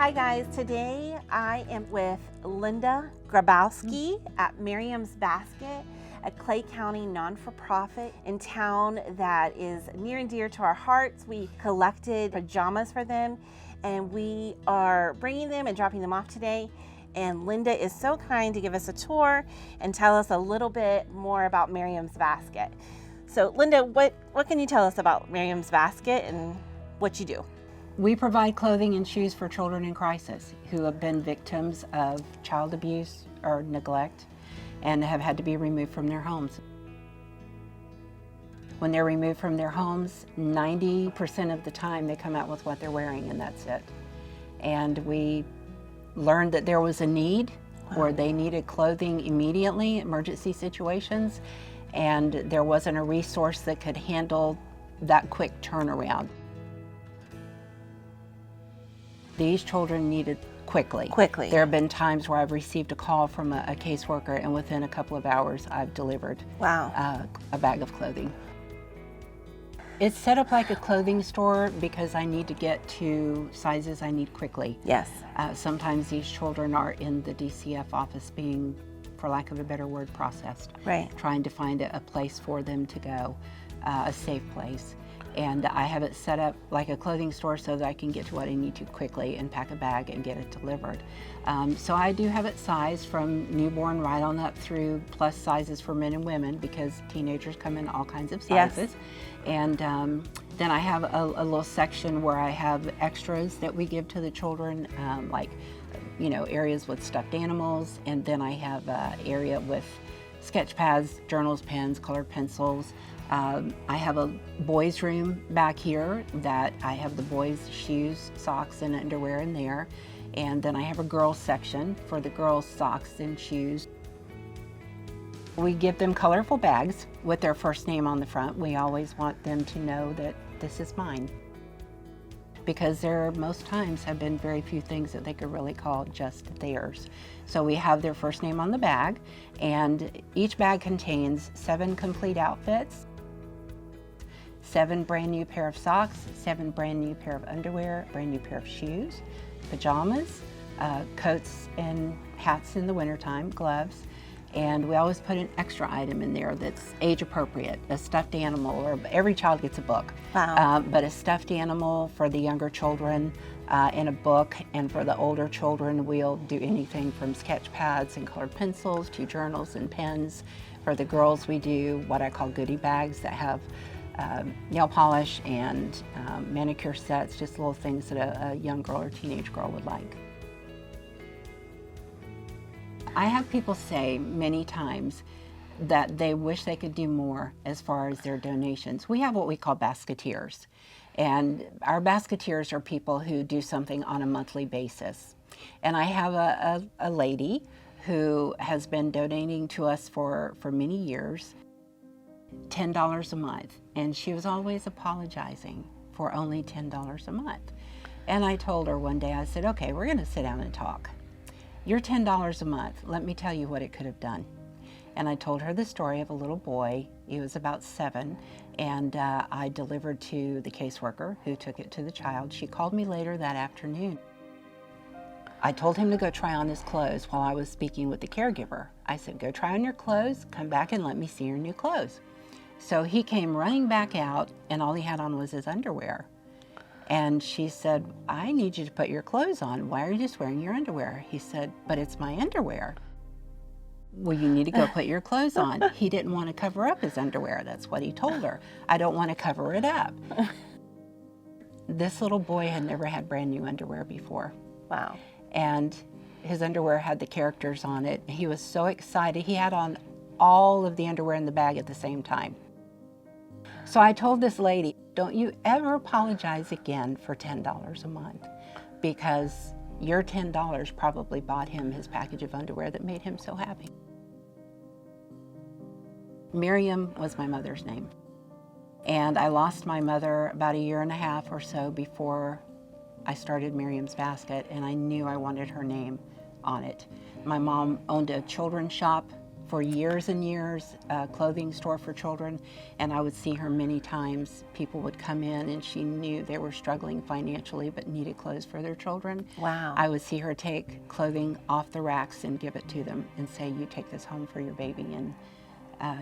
Hi guys, today I am with Linda Grabowski at Miriam's Basket, a Clay County non-for-profit in town that is near and dear to our hearts. We collected pajamas for them and we are bringing them and dropping them off today. And Linda is so kind to give us a tour and tell us a little bit more about Miriam's Basket. So Linda, what can you tell us about Miriam's Basket and what you do? We provide clothing and shoes for children in crisis who have been victims of child abuse or neglect and have had to be removed from their homes. When they're removed from their homes, 90% of the time they come out with what they're wearing and that's it. And we learned that there was a need or they needed clothing immediately, emergency situations, and there wasn't a resource that could handle that quick turnaround. These children needed quickly. There have been times where I've received a call from a caseworker and within a couple of hours I've delivered a bag of clothing. It's set up like a clothing store because I need to get to sizes I need quickly. Yes. Sometimes these children are in the DCF office being, for lack of a better word, processed. Right. Trying to find a place for them to go, a safe place. And I have it set up like a clothing store so that I can get to what I need to quickly and pack a bag and get it delivered. So I do have it sized from newborn right on up through plus sizes for men and women because teenagers come in all kinds of sizes. Yes. And then I have a little section where I have extras that we give to the children, like, areas with stuffed animals. And then I have an area with sketch pads, journals, pens, colored pencils. I have a boys' room back here that I have the boys' shoes, socks, and underwear in there. And then I have a girls' section for the girls' socks and shoes. We give them colorful bags with their first name on the front. We always want them to know that this is mine. Because there most times have been very few things that they could really call just theirs. So we have their first name on the bag, and each bag contains 7 complete outfits, 7 brand new pair of socks, 7 brand new pair of underwear, brand new pair of shoes, pajamas, coats and hats in the wintertime, gloves. And we always put an extra item in there that's age appropriate, a stuffed animal, or every child gets a book. Wow. But a stuffed animal for the younger children and a book, and for the older children we'll do anything from sketch pads and colored pencils to journals and pens. For the girls we do what I call goodie bags that have nail polish and manicure sets, just little things that a young girl or teenage girl would like. I have people say many times that they wish they could do more as far as their donations. We have what we call basketeers, and our basketeers are people who do something on a monthly basis. And I have a lady who has been donating to us for many years, $10 a month, and she was always apologizing for only $10 a month. And I told her one day, I said, okay, we're gonna sit down and talk. Your $10 a month, let me tell you what it could have done. And I told her the story of a little boy. He was about 7, and I delivered to the caseworker who took it to the child. She called me later that afternoon. I told him to go try on his clothes while I was speaking with the caregiver. I said, go try on your clothes, come back and let me see your new clothes. So he came running back out, and all he had on was his underwear. And she said, I need you to put your clothes on. Why are you just wearing your underwear? He said, but it's my underwear. Well, you need to go put your clothes on. He didn't want to cover up his underwear. That's what he told her. I don't want to cover it up. This little boy had never had brand new underwear before. Wow. And his underwear had the characters on it. He was so excited. He had on all of the underwear in the bag at the same time. So I told this lady, don't you ever apologize again for $10 a month, because your $10 probably bought him his package of underwear that made him so happy. Miriam was my mother's name. And I lost my mother about 1.5 years or so before I started Miriam's Basket, and I knew I wanted her name on it. My mom owned a children's shop for years and years, a clothing store for children, and I would see her many times. People would come in and she knew they were struggling financially but needed clothes for their children. Wow. I would see her take clothing off the racks and give it to them and say, you take this home for your baby, and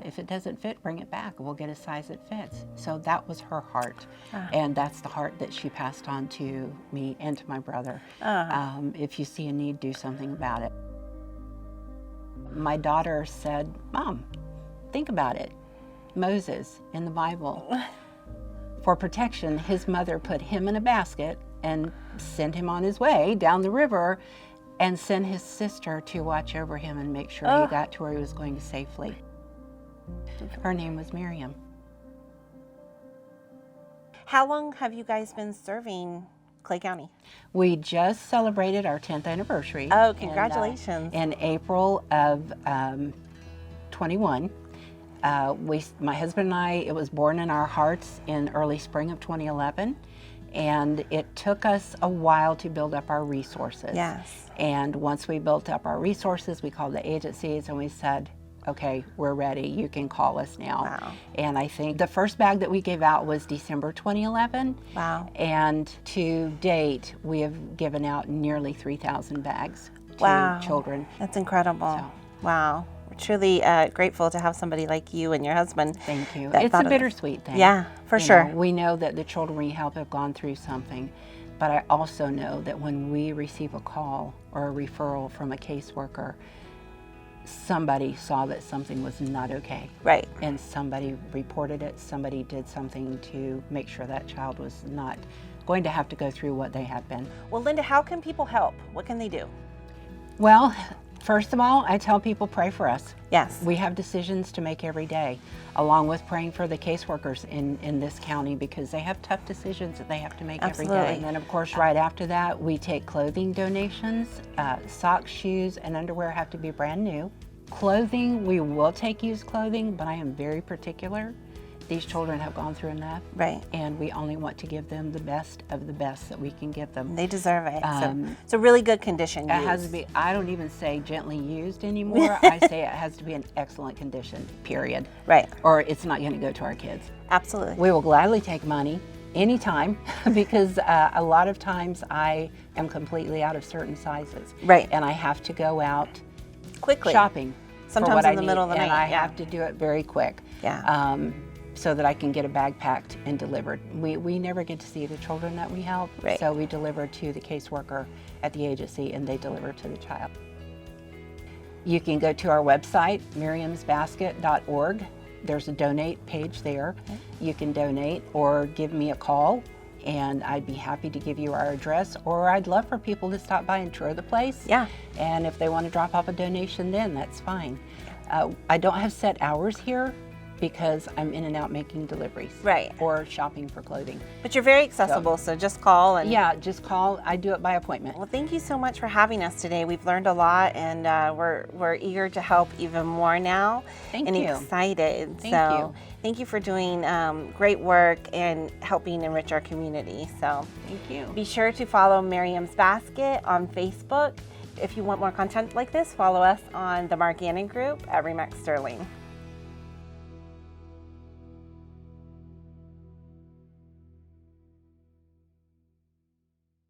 if it doesn't fit, bring it back. We'll get a size that fits. So that was her heart. And that's the heart that she passed on to me and to my brother. If you see a need, do something about it. My daughter said, Mom, think about it. Moses in the Bible, for protection, his mother put him in a basket and sent him on his way down the river and sent his sister to watch over him and make sure he got to where he was going safely. Her name was Miriam. How long have you guys been serving Clay County? We just celebrated our 10th anniversary. Oh, congratulations. In April of 21. My husband and I, it was born in our hearts in early spring of 2011. And it took us a while to build up our resources. Yes. And once we built up our resources, we called the agencies and we said, okay, we're ready. You can call us now. Wow. And I think the first bag that we gave out was December 2011. Wow. And to date, we have given out nearly 3,000 bags to children. That's incredible. So. Wow. We're truly grateful to have somebody like you and your husband. Thank you. It's a bittersweet thing. Yeah, for sure. We know that the children we help have gone through something, but I also know that when we receive a call or a referral from a caseworker, somebody saw that something was not okay. Right. And somebody reported it, somebody did something to make sure that child was not going to have to go through what they have been. Well, Linda, how can people help? What can they do? Well, first of all, I tell people pray for us. Yes. We have decisions to make every day, along with praying for the caseworkers in this county, because they have tough decisions that they have to make every day. And then, of course, right after that, we take clothing donations. Socks, shoes, and underwear have to be brand new. Clothing, we will take used clothing, but I am very particular. These children have gone through enough. Right. And we only want to give them the best of the best that we can give them. They deserve it. So it's a really good condition. It has to be, I don't even say gently used anymore. I say it has to be in excellent condition, period. Right. Or it's not going to go to our kids. Absolutely. We will gladly take money anytime because a lot of times I am completely out of certain sizes. Right. And I have to go out quickly shopping. Sometimes for what in I the need, middle of the night. and I have to do it very quick. Yeah. So that I can get a bag packed and delivered. We never get to see the children that we help, right. So we deliver to the caseworker at the agency and they deliver to the child. You can go to our website, miriamsbasket.org. There's a donate page there. Okay. You can donate or give me a call and I'd be happy to give you our address, or I'd love for people to stop by and tour the place. Yeah. And if they want to drop off a donation then, that's fine. I don't have set hours here, because I'm in and out making deliveries. Right. Or shopping for clothing. But you're very accessible, so just call. And yeah, just call. I do it by appointment. Well, thank you so much for having us today. We've learned a lot, and we're eager to help even more now. Thank you. And excited. Thank you. Thank you for doing great work and helping enrich our community. So thank you. Be sure to follow Miriam's Basket on Facebook. If you want more content like this, follow us on the Marganon group at Remax Sterling.